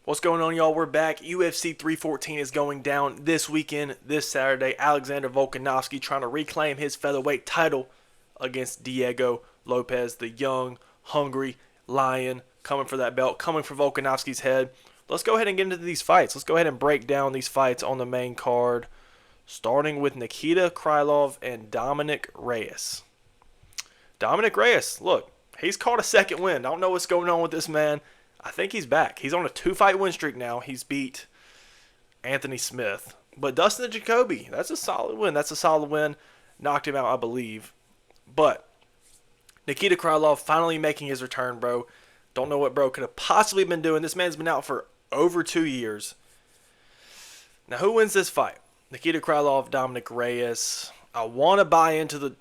What's going on, y'all? We're back. UFC 314 is going down this weekend, this Saturday. Alexander Volkanovski trying to reclaim his featherweight title against Diego Lopez, the young, hungry lion coming for that belt, coming for Volkanovski's head. Let's go ahead and get into these fights. Let's go ahead and break down these fights on the main card, starting with Nikita Krylov and Dominic Reyes. Dominic Reyes, look, he's caught a second win. I don't know what's going on with this man. I think he's back. He's on a 2-fight win streak now. He's beat Anthony Smith. But Dustin Jacoby, that's a solid win. That's a solid win. Knocked him out, I believe. But Nikita Krylov finally making his return, bro. Don't know what bro could have possibly been doing. This man's been out for over 2 years. Now, who wins this fight? Nikita Krylov, Dominic Reyes. I want to buy into the...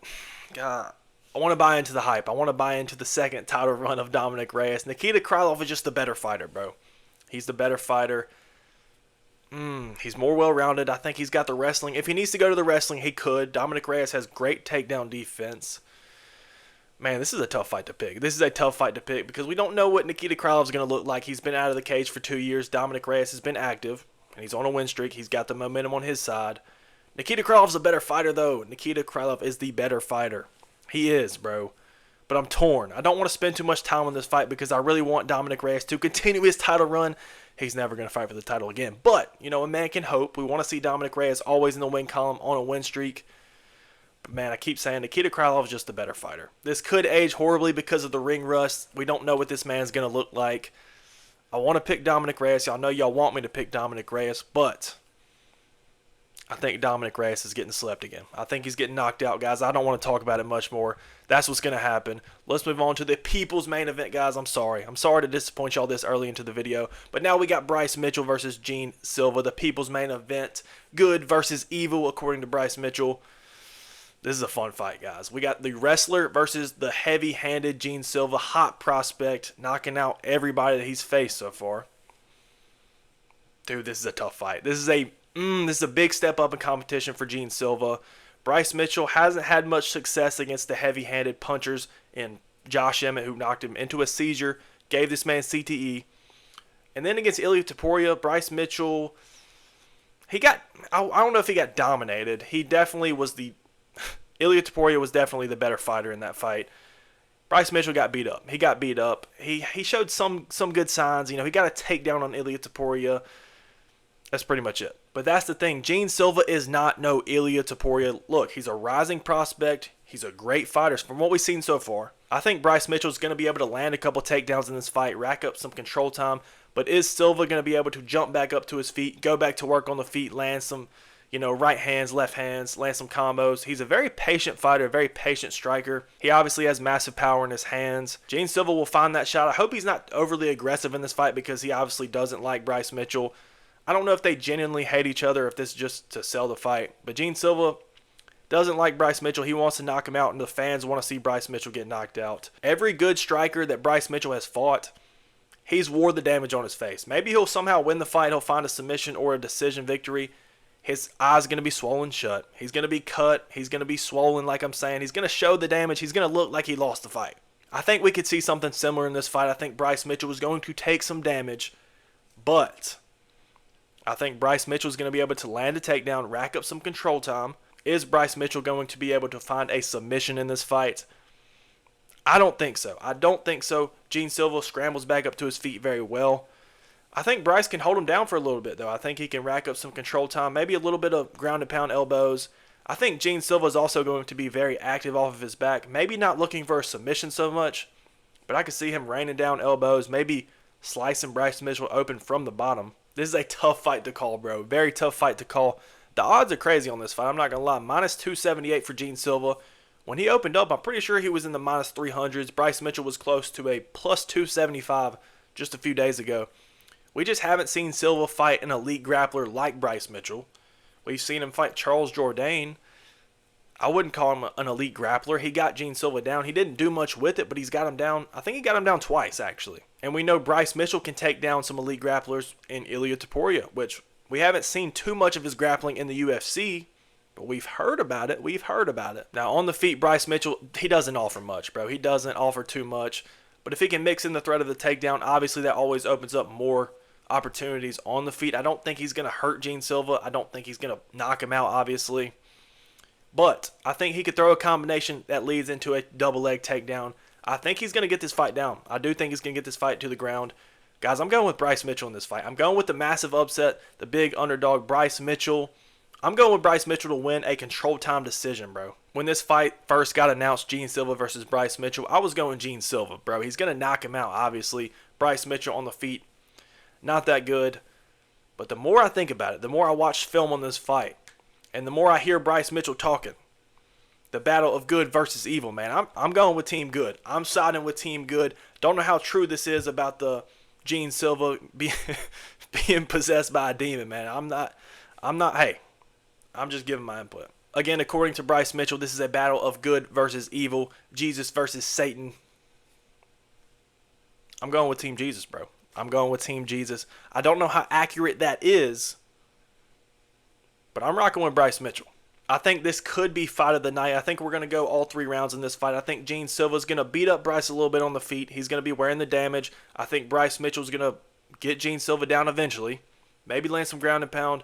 God, I want to buy into the hype. I want to buy into the second title run of Dominic Reyes. Nikita Krylov is just the better fighter, bro. He's the better fighter. He's more well-rounded. I think he's got the wrestling. If he needs to go to the wrestling, he could. Dominic Reyes has great takedown defense. Man, this is a tough fight to pick. This is a tough fight to pick because we don't know what Nikita Krylov is going to look like. He's been out of the cage for 2 years. Dominic Reyes has been active, and he's on a win streak. He's got the momentum on his side. Nikita Krylov's a better fighter, though. Nikita Krylov is the better fighter. He is, bro. But I'm torn. I don't want to spend too much time on this fight because I really want Dominic Reyes to continue his title run. He's never going to fight for the title again. But, you know, a man can hope. We want to see Dominic Reyes always in the win column on a win streak. But, man, I keep saying Nikita Krylov is just the better fighter. This could age horribly because of the ring rust. We don't know what this man's going to look like. I want to pick Dominic Reyes. Y'all know y'all want me to pick Dominic Reyes, but I think Dominic Reyes is getting slept again. I think he's getting knocked out, guys. I don't want to talk about it much more. That's what's going to happen. Let's move on to the people's main event, guys. I'm sorry. I'm sorry to disappoint y'all this early into the video. But now we got Bryce Mitchell versus Gene Silva, the people's main event. Good versus evil, according to Bryce Mitchell. This is a fun fight, guys. We got the wrestler versus the heavy-handed Gene Silva, hot prospect, knocking out everybody that he's faced so far. Dude, this is a tough fight. This is a big step up in competition for Gene Silva. Bryce Mitchell hasn't had much success against the heavy-handed punchers in Josh Emmett, who knocked him into a seizure, gave this man CTE. And then against Ilia Topuria, Bryce Mitchell, I don't know if he got dominated. He definitely was Ilia Topuria was definitely the better fighter in that fight. Bryce Mitchell got beat up. He got beat up. He showed some good signs. You know, he got a takedown on Ilia Topuria. That's pretty much it. But that's the thing. Gene Silva is not no Ilia Topuria. Look, he's a rising prospect. He's a great fighter from what we've seen so far. I think Bryce Mitchell is going to be able to land a couple takedowns in this fight, rack up some control time. But is Silva going to be able to jump back up to his feet, go back to work on the feet, land some, right hands, left hands, land some combos? He's a very patient fighter, a very patient striker. He obviously has massive power in his hands. Gene Silva will find that shot. I hope he's not overly aggressive in this fight because he obviously doesn't like Bryce Mitchell. I don't know if they genuinely hate each other, if this is just to sell the fight. But Gene Silva doesn't like Bryce Mitchell. He wants to knock him out, and the fans want to see Bryce Mitchell get knocked out. Every good striker that Bryce Mitchell has fought, he's wore the damage on his face. Maybe he'll somehow win the fight. He'll find a submission or a decision victory. His eye's going to be swollen shut. He's going to be cut. He's going to be swollen, like I'm saying. He's going to show the damage. He's going to look like he lost the fight. I think we could see something similar in this fight. I think Bryce Mitchell is going to take some damage, but I think Bryce Mitchell is going to be able to land a takedown, rack up some control time. Is Bryce Mitchell going to be able to find a submission in this fight? I don't think so. I don't think so. Gene Silva scrambles back up to his feet very well. I think Bryce can hold him down for a little bit, though. I think he can rack up some control time, maybe a little bit of ground and pound elbows. I think Gene Silva is also going to be very active off of his back, maybe not looking for a submission so much, but I could see him raining down elbows, maybe slicing Bryce Mitchell open from the bottom. This is a tough fight to call, bro. Very tough fight to call. The odds are crazy on this fight. I'm not going to lie. Minus 278 for Gene Silva. When he opened up, I'm pretty sure he was in the minus 300s. Bryce Mitchell was close to a plus 275 just a few days ago. We just haven't seen Silva fight an elite grappler like Bryce Mitchell. We've seen him fight Charles Jourdain. I wouldn't call him an elite grappler. He got Gene Silva down. He didn't do much with it, but he's got him down. I think he got him down twice, actually. And we know Bryce Mitchell can take down some elite grapplers in Ilia Topuria, which we haven't seen too much of his grappling in the UFC, but we've heard about it. Now, on the feet, Bryce Mitchell, he doesn't offer much, bro. He doesn't offer too much. But if he can mix in the threat of the takedown, obviously that always opens up more opportunities on the feet. I don't think he's going to hurt Gene Silva. I don't think he's going to knock him out, obviously. But I think he could throw a combination that leads into a double leg takedown. I think he's going to get this fight down. I do think he's going to get this fight to the ground. Guys, I'm going with Bryce Mitchell in this fight. I'm going with the massive upset, the big underdog, Bryce Mitchell. I'm going with Bryce Mitchell to win a control time decision, bro. When this fight first got announced, Gene Silva versus Bryce Mitchell, I was going Gene Silva, bro. He's going to knock him out, obviously. Bryce Mitchell on the feet, not that good. But the more I think about it, the more I watch film on this fight, and the more I hear Bryce Mitchell talking, the battle of good versus evil, man. I'm going with Team Good. I'm siding with Team Good. Don't know how true this is about the Gene Silva being possessed by a demon, man. Hey, I'm just giving my input. Again, according to Bryce Mitchell, this is a battle of good versus evil. Jesus versus Satan. I'm going with Team Jesus, bro. I'm going with Team Jesus. I don't know how accurate that is, but I'm rocking with Bryce Mitchell. I think this could be fight of the night. I think we're going to go all 3 rounds in this fight. I think Gene Silva's going to beat up Bryce a little bit on the feet. He's going to be wearing the damage. I think Bryce Mitchell's going to get Gene Silva down eventually. Maybe land some ground and pound.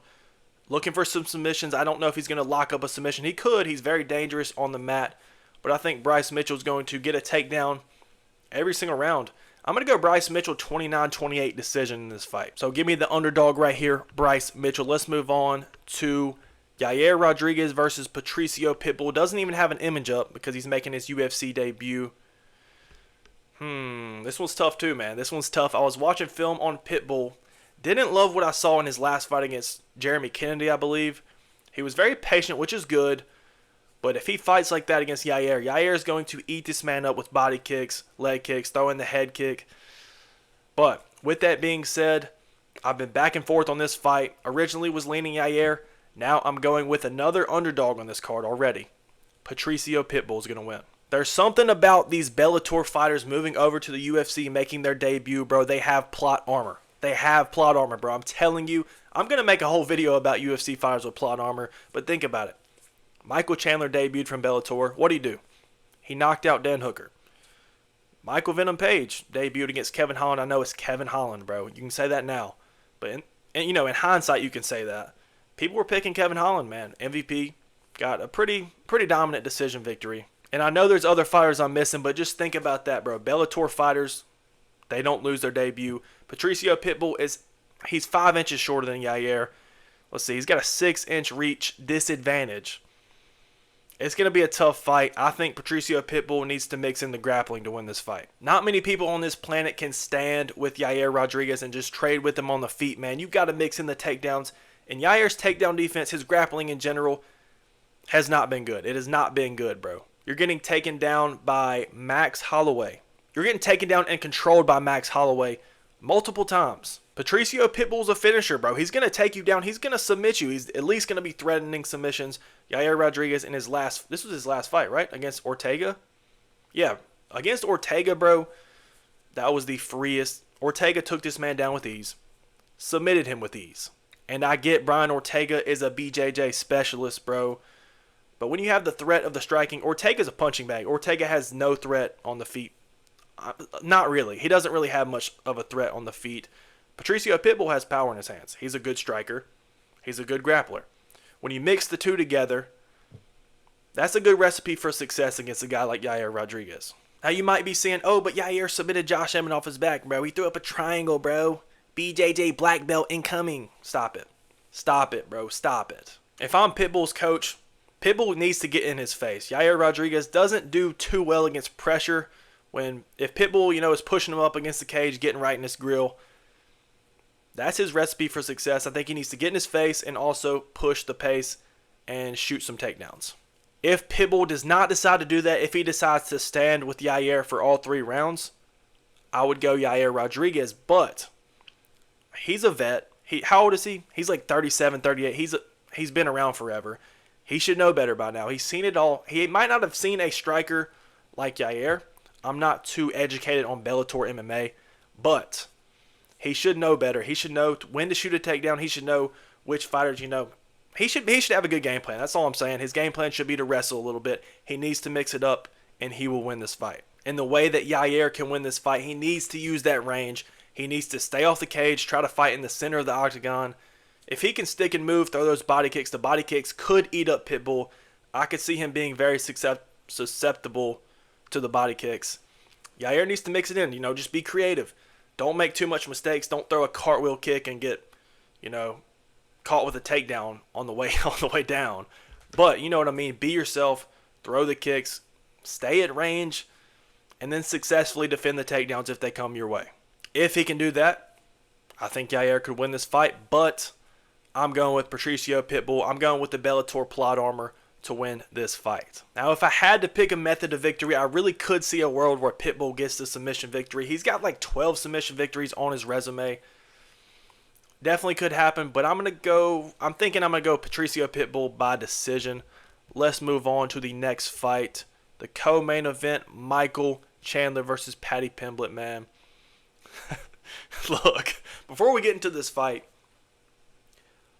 Looking for some submissions. I don't know if he's going to lock up a submission. He could. He's very dangerous on the mat. But I think Bryce Mitchell's going to get a takedown every single round. I'm going to go Bryce Mitchell 29-28 decision in this fight. So give me the underdog right here, Bryce Mitchell. Let's move on to Yair Rodriguez versus Patricio Pitbull. Doesn't even have an image up because he's making his UFC debut. This one's tough too, man. This one's tough. I was watching film on Pitbull. Didn't love what I saw in his last fight against Jeremy Kennedy, I believe. He was very patient, which is good. But if he fights like that against Yair, Yair is going to eat this man up with body kicks, leg kicks, throwing the head kick. But with that being said, I've been back and forth on this fight. Originally was leaning Yair. Now I'm going with another underdog on this card already. Patricio Pitbull is going to win. There's something about these Bellator fighters moving over to the UFC, making their debut, bro. They have plot armor. They have plot armor, bro. I'm telling you. I'm going to make a whole video about UFC fighters with plot armor. But think about it. Michael Chandler debuted from Bellator. What did he do? He knocked out Dan Hooker. Michael Venom Page debuted against Kevin Holland. I know it's Kevin Holland, bro. You can say that now. But in hindsight, you can say that. People were picking Kevin Holland, man. MVP got a pretty dominant decision victory. And I know there's other fighters I'm missing, but just think about that, bro. Bellator fighters, they don't lose their debut. Patricio Pitbull he's 5 inches shorter than Yair. Let's see, he's got a 6-inch reach disadvantage. It's going to be a tough fight. I think Patricio Pitbull needs to mix in the grappling to win this fight. Not many people on this planet can stand with Yair Rodriguez and just trade with him on the feet, man. You've got to mix in the takedowns. And Yair's takedown defense, his grappling in general, has not been good. It has not been good, bro. You're getting taken down by Max Holloway. You're getting taken down and controlled by Max Holloway multiple times. Patricio Pitbull's a finisher, bro. He's going to take you down. He's going to submit you. He's at least going to be threatening submissions. Yair Rodriguez this was his last fight, right? Against Ortega? Yeah, against Ortega, bro, that was the freest. Ortega took this man down with ease. Submitted him with ease. And I get Brian Ortega is a BJJ specialist, bro. But when you have the threat of the striking, Ortega's a punching bag. Ortega has no threat on the feet. Not really. He doesn't really have much of a threat on the feet. Patricio Pitbull has power in his hands. He's a good striker. He's a good grappler. When you mix the two together, that's a good recipe for success against a guy like Yair Rodriguez. Now you might be saying, oh, but Yair submitted Josh Emmett off his back, bro. He threw up a triangle, bro. BJJ black belt incoming. Stop it. Stop it, bro. Stop it. If I'm Pitbull's coach, Pitbull needs to get in his face. Yair Rodriguez doesn't do too well against pressure. If Pitbull, is pushing him up against the cage, getting right in his grill, that's his recipe for success. I think he needs to get in his face and also push the pace and shoot some takedowns. If Pitbull does not decide to do that, if he decides to stand with Yair for all 3 rounds, I would go Yair Rodriguez. But he's a vet. How old is he? He's like 37, 38. He's been around forever. He should know better by now. He's seen it all. He might not have seen a striker like Yair. I'm not too educated on Bellator MMA, but he should know better. He should know when to shoot a takedown. He should know which fighters, He should have a good game plan. That's all I'm saying. His game plan should be to wrestle a little bit. He needs to mix it up, and he will win this fight. And the way that Yair can win this fight, he needs to use that range. He needs to stay off the cage, try to fight in the center of the octagon. If he can stick and move, throw those body kicks, the body kicks could eat up Pitbull. I could see him being very susceptible to the body kicks. Yair needs to mix it in, just be creative. Don't make too much mistakes. Don't throw a cartwheel kick and get, caught with a takedown on the way down. But you know what I mean. Be yourself. Throw the kicks. Stay at range. And then successfully defend the takedowns if they come your way. If he can do that, I think Yair could win this fight. But I'm going with Patricio Pitbull. I'm going with the Bellator plot armor to win this fight. Now, if I had to pick a method of victory, I really could see a world where Pitbull gets the submission victory. He's got like 12 submission victories on his resume. Definitely could happen, but I'm thinking I'm going to go Patricio Pitbull by decision. Let's move on to the next fight. The co-main event, Michael Chandler versus Paddy Pimblett, man. Look, before we get into this fight,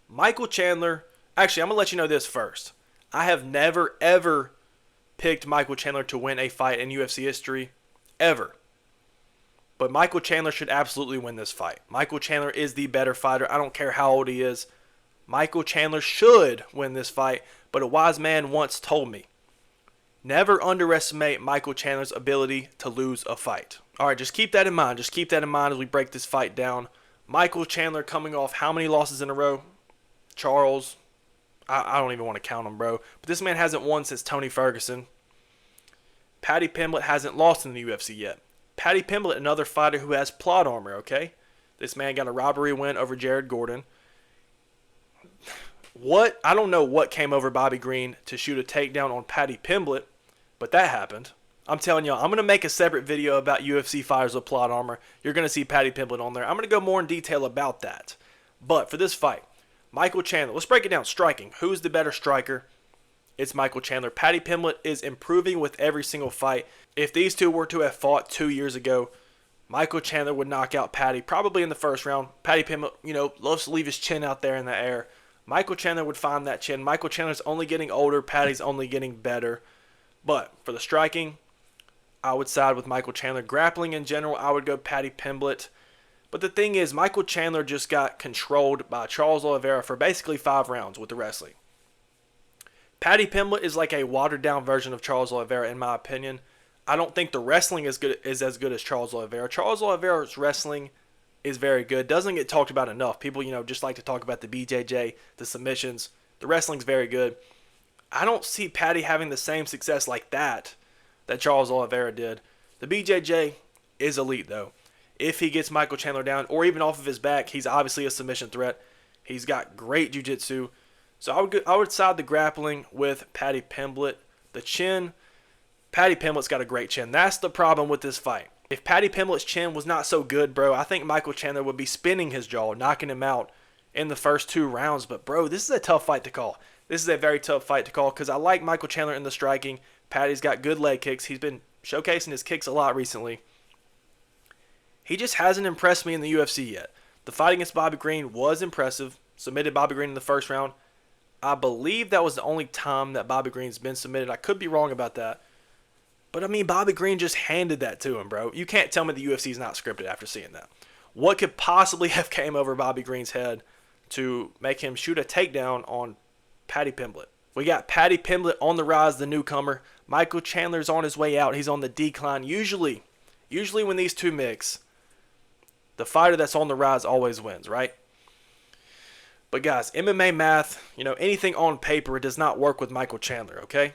Michael Chandler, actually, I'm going to let you know this first. I have never, ever picked Michael Chandler to win a fight in UFC history, ever. But Michael Chandler should absolutely win this fight. Michael Chandler is the better fighter. I don't care how old he is. Michael Chandler should win this fight, but a wise man once told me, never underestimate Michael Chandler's ability to lose a fight. All right, just keep that in mind. Just keep that in mind as we break this fight down. Michael Chandler coming off how many losses in a row? Charles, I don't even want to count them, bro. But this man hasn't won since Tony Ferguson. Paddy Pimblett hasn't lost in the UFC yet. Paddy Pimblett, another fighter who has plot armor, okay? This man got a robbery win over Jared Gordon. I don't know what came over Bobby Green to shoot a takedown on Paddy Pimblett, but that happened. I'm telling y'all, I'm going to make a separate video about UFC fighters with plot armor. You're going to see Paddy Pimblett on there. I'm going to go more in detail about that. But for this fight, Michael Chandler, let's break it down. Striking. Who's the better striker? It's Michael Chandler. Paddy Pimblett is improving with every single fight. If these two were to have fought 2 years ago, Michael Chandler would knock out Paddy probably in the first round. Paddy Pimblett, loves to leave his chin out there in the air. Michael Chandler would find that chin. Michael Chandler's only getting older. Paddy's only getting better. But for the striking, I would side with Michael Chandler. Grappling in general, I would go Paddy Pimblett. But the thing is, Michael Chandler just got controlled by Charles Oliveira for basically 5 rounds with the wrestling. Paddy Pimblett is like a watered-down version of Charles Oliveira, in my opinion. I don't think the wrestling is as good as Charles Oliveira. Charles Oliveira's wrestling is very good. Doesn't get talked about enough. People, just like to talk about the BJJ, the submissions. The wrestling's very good. I don't see Paddy having the same success like that Charles Oliveira did. The BJJ is elite, though. If he gets Michael Chandler down, or even off of his back, he's obviously a submission threat. He's got great jiu-jitsu. So I would side the grappling with Paddy Pimblett. The chin, Paddy Pimblett's got a great chin. That's the problem with this fight. If Paddy Pimblett's chin was not so good, bro, I think Michael Chandler would be spinning his jaw, knocking him out in the first 2 rounds. But, bro, this is a tough fight to call. This is a very tough fight to call because I like Michael Chandler in the striking. Paddy's got good leg kicks. He's been showcasing his kicks a lot recently. He just hasn't impressed me in the UFC yet. The fight against Bobby Green was impressive. Submitted Bobby Green in the first round. I believe that was the only time that Bobby Green's been submitted. I could be wrong about that. But, Bobby Green just handed that to him, bro. You can't tell me the UFC is not scripted after seeing that. What could possibly have came over Bobby Green's head to make him shoot a takedown on Paddy Pimblett? We got Paddy Pimblett on the rise, the newcomer. Michael Chandler's on his way out. He's on the decline. Usually when these two mix, the fighter that's on the rise always wins, right? But guys, MMA math, anything on paper, it does not work with Michael Chandler, okay?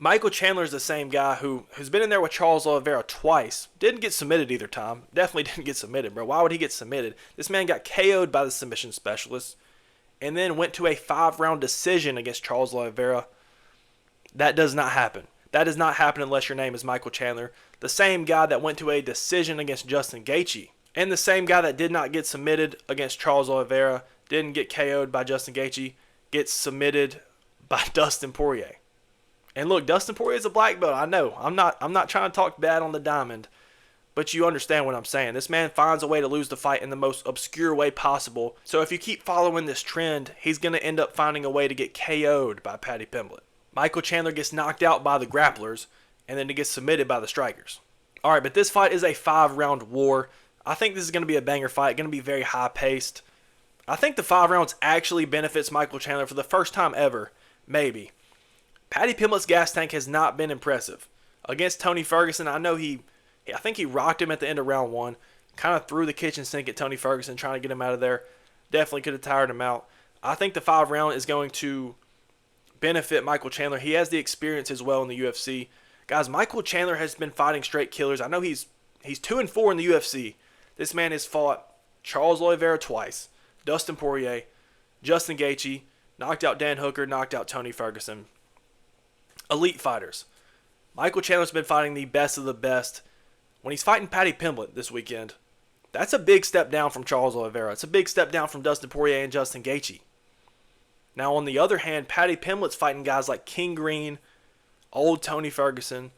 Michael Chandler is the same guy who's been in there with Charles Oliveira twice. Didn't get submitted either time. Definitely didn't get submitted, bro. Why would he get submitted? This man got KO'd by the submission specialist and then went to a 5-round decision against Charles Oliveira. That does not happen. That does not happen unless your name is Michael Chandler. The same guy that went to a decision against Justin Gaethje. And the same guy that did not get submitted against Charles Oliveira, didn't get KO'd by Justin Gaethje, gets submitted by Dustin Poirier. And look, Dustin Poirier is a black belt. I know. I'm not trying to talk bad on the diamond, but you understand what I'm saying. This man finds a way to lose the fight in the most obscure way possible. So if you keep following this trend, he's going to end up finding a way to get KO'd by Paddy Pimblett. Michael Chandler gets knocked out by the grapplers, and then he gets submitted by the strikers. All right, but this fight is a 5-round war. I think this is going to be a banger fight, going to be very high-paced. I think the 5 rounds actually benefits Michael Chandler for the first time ever, maybe. Paddy Pimblett's gas tank has not been impressive. Against Tony Ferguson, I think he rocked him at the end of round 1, kind of threw the kitchen sink at Tony Ferguson trying to get him out of there. Definitely could have tired him out. I think the 5 round is going to benefit Michael Chandler. He has the experience as well in the UFC. Guys, Michael Chandler has been fighting straight killers. I know he's 2-4 in the UFC. This man has fought Charles Oliveira twice, Dustin Poirier, Justin Gaethje, knocked out Dan Hooker, knocked out Tony Ferguson. Elite fighters. Michael Chandler's been fighting the best of the best. When he's fighting Paddy Pimblett this weekend, that's a big step down from Charles Oliveira. It's a big step down from Dustin Poirier and Justin Gaethje. Now, on the other hand, Paddy Pimblett's fighting guys like King Green, old Tony Ferguson,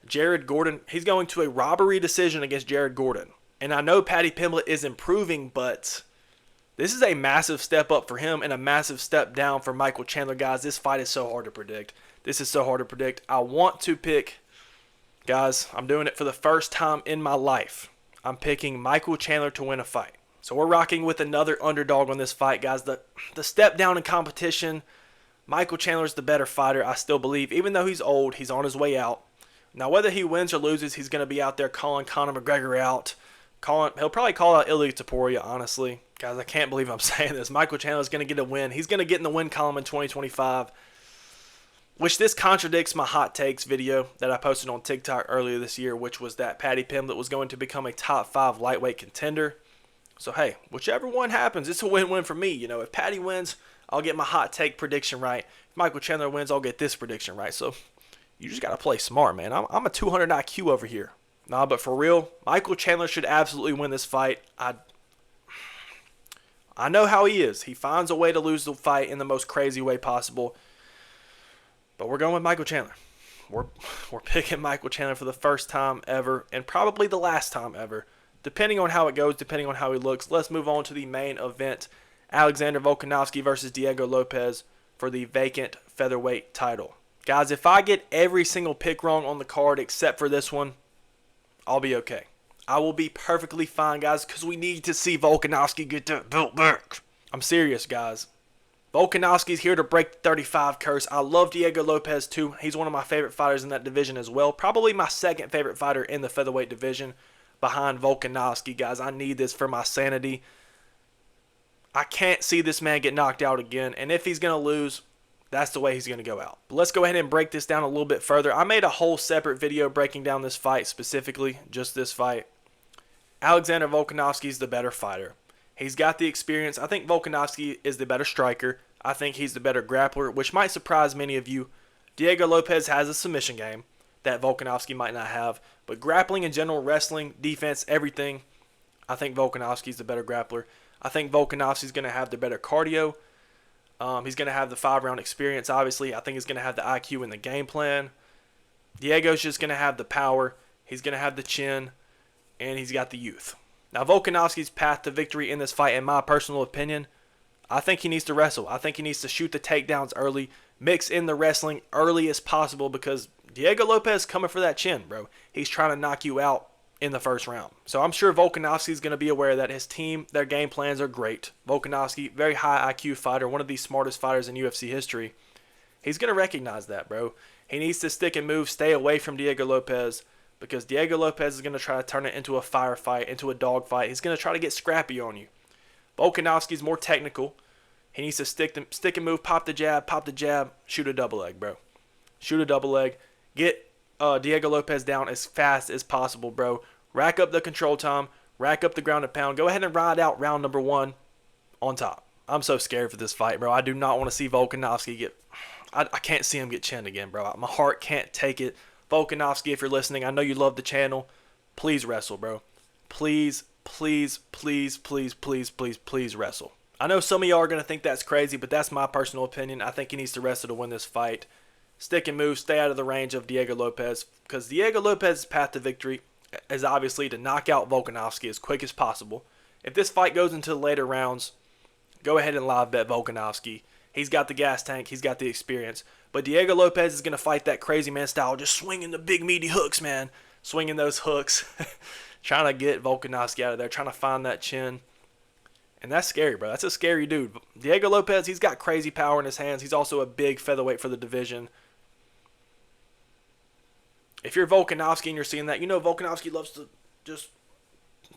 Jared Gordon. He's going to a robbery decision against Jared Gordon. And I know Paddy Pimblett is improving, but this is a massive step up for him and a massive step down for Michael Chandler. Guys, this fight is so hard to predict. This is so hard to predict. I want to pick, guys, I'm doing it for the first time in my life. I'm picking Michael Chandler to win a fight. So we're rocking with another underdog on this fight, guys. The step down in competition, Michael Chandler's the better fighter, I still believe. Even though he's old, he's on his way out. Now, whether he wins or loses, he's going to be out there calling Conor McGregor out. He'll probably call out Ilia Topuria, honestly. Guys, I can't believe I'm saying this. Michael Chandler's going to get a win. He's going to get in the win column in 2025. Which this contradicts my hot takes video that I posted on TikTok earlier this year, which was that Paddy Pimblett was going to become a top 5 lightweight contender. So, hey, whichever one happens, it's a win-win for me. You know, if Paddy wins, I'll get my hot take prediction right. If Michael Chandler wins, I'll get this prediction right. So, you just got to play smart, man. I'm a 200 IQ over here. Nah, but for real, Michael Chandler should absolutely win this fight. I know how he is. He finds a way to lose the fight in the most crazy way possible. But we're going with Michael Chandler. We're picking Michael Chandler for the first time ever and probably the last time ever. Depending on how it goes, depending on how he looks. Let's move on to the main event. Alexander Volkanovski versus Diego Lopez for the vacant featherweight title. Guys, if I get every single pick wrong on the card except for this one, I'll be okay. I will be perfectly fine, guys, because we need to see Volkanovski get that belt back. I'm serious, guys. Volkanovski's here to break the 35 curse. I love Diego Lopez, too. He's one of my favorite fighters in that division as well. Probably my second favorite fighter in the featherweight division behind Volkanovski, guys. I need this for my sanity. I can't see this man get knocked out again. And if he's going to lose, that's the way he's going to go out. But let's go ahead and break this down a little bit further. I made a whole separate video breaking down this fight specifically, just this fight. Alexander Volkanovski is the better fighter. He's got the experience. I think Volkanovski is the better striker. I think he's the better grappler, which might surprise many of you. Diego Lopez has a submission game that Volkanovski might not have. But grappling in general, wrestling, defense, everything, I think Volkanovski's the better grappler. I think Volkanovski's going to have the better cardio. He's going to have the 5-round experience, obviously. I think he's going to have the IQ and the game plan. Diego's just going to have the power. He's going to have the chin. And he's got the youth. Now, Volkanovski's path to victory in this fight, in my personal opinion, I think he needs to wrestle. I think he needs to shoot the takedowns early, mix in the wrestling early as possible because Diego Lopez coming for that chin, bro. He's trying to knock you out in the first round. So I'm sure Volkanovski's going to be aware that his team, their game plans are great. Volkanovski, very high IQ fighter, one of the smartest fighters in UFC history. He's going to recognize that, bro. He needs to stick and move, stay away from Diego Lopez because Diego Lopez is going to try to turn it into a firefight, into a dogfight. He's going to try to get scrappy on you. Volkanovski's more technical. He needs to stick and move, pop the jab, shoot a double leg, bro. Shoot a double leg. Get Diego Lopez down as fast as possible, bro. Rack up the control time. Rack up the ground and pound. Go ahead and ride out round number 1 on top. I'm so scared for this fight, bro. I do not want to see Volkanovski get... I can't see him get chinned again, bro. My heart can't take it. Volkanovski, if you're listening, I know you love the channel. Please wrestle, bro. Please, please, please, please, please, please, please wrestle. I know some of y'all are going to think that's crazy, but that's my personal opinion. I think he needs to wrestle to win this fight. Stick and move, stay out of the range of Diego Lopez. Because Diego Lopez's path to victory is obviously to knock out Volkanovski as quick as possible. If this fight goes into the later rounds, go ahead and live bet Volkanovski. He's got the gas tank. He's got the experience. But Diego Lopez is going to fight that crazy man style, just swinging the big meaty hooks, man. swinging those hooks, trying to get Volkanovski out of there, trying to find that chin. And that's scary, bro. That's a scary dude. Diego Lopez, he's got crazy power in his hands. He's also a big featherweight for the division. If you're Volkanovski and you're seeing that, you know Volkanovski loves to just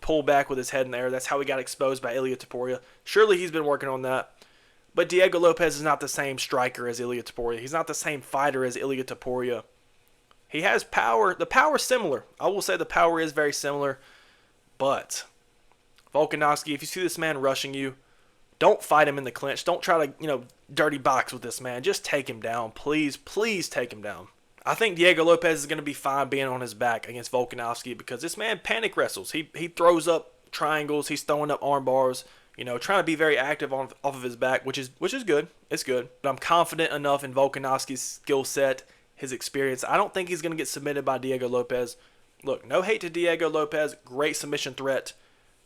pull back with his head in the air. That's how he got exposed by Ilia Topuria. Surely he's been working on that. But Diego Lopez is not the same striker as Ilia Topuria. He's not the same fighter as Ilia Topuria. He has power. The power is similar. I will say the power is very similar. But Volkanovski, if you see this man rushing you, don't fight him in the clinch. Don't try to, dirty box with this man. Just take him down. Please, please take him down. I think Diego Lopez is going to be fine being on his back against Volkanovski because this man panic wrestles. He throws up triangles. He's throwing up arm bars. Trying to be very active off of his back, which is good. It's good. But I'm confident enough in Volkanovski's skill set, his experience. I don't think he's going to get submitted by Diego Lopez. Look, no hate to Diego Lopez. Great submission threat.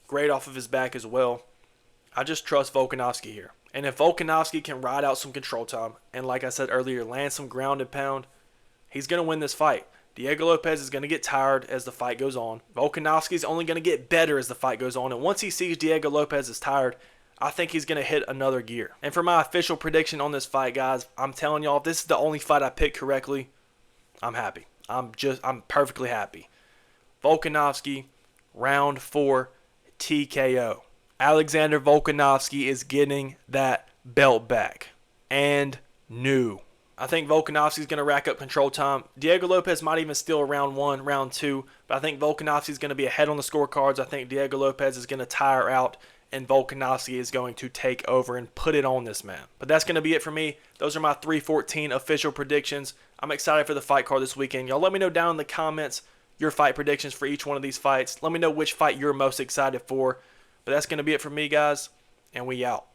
Great off of his back as well. I just trust Volkanovski here. And if Volkanovski can ride out some control time and, like I said earlier, land some ground and pound, he's going to win this fight. Diego Lopez is going to get tired as the fight goes on. Volkanovski is only going to get better as the fight goes on. And once he sees Diego Lopez is tired, I think he's going to hit another gear. And for my official prediction on this fight, guys, I'm telling y'all, if this is the only fight I picked correctly, I'm happy. I'm perfectly happy. Volkanovski, round 4, TKO. Alexander Volkanovski is getting that belt back. And new. I think Volkanovski is going to rack up control time. Diego Lopez might even steal round 1, round 2. But I think Volkanovski is going to be ahead on the scorecards. I think Diego Lopez is going to tire out. And Volkanovski is going to take over and put it on this man. But that's going to be it for me. Those are my 314 official predictions. I'm excited for the fight card this weekend. Y'all let me know down in the comments your fight predictions for each one of these fights. Let me know which fight you're most excited for. But that's going to be it for me, guys. And we out.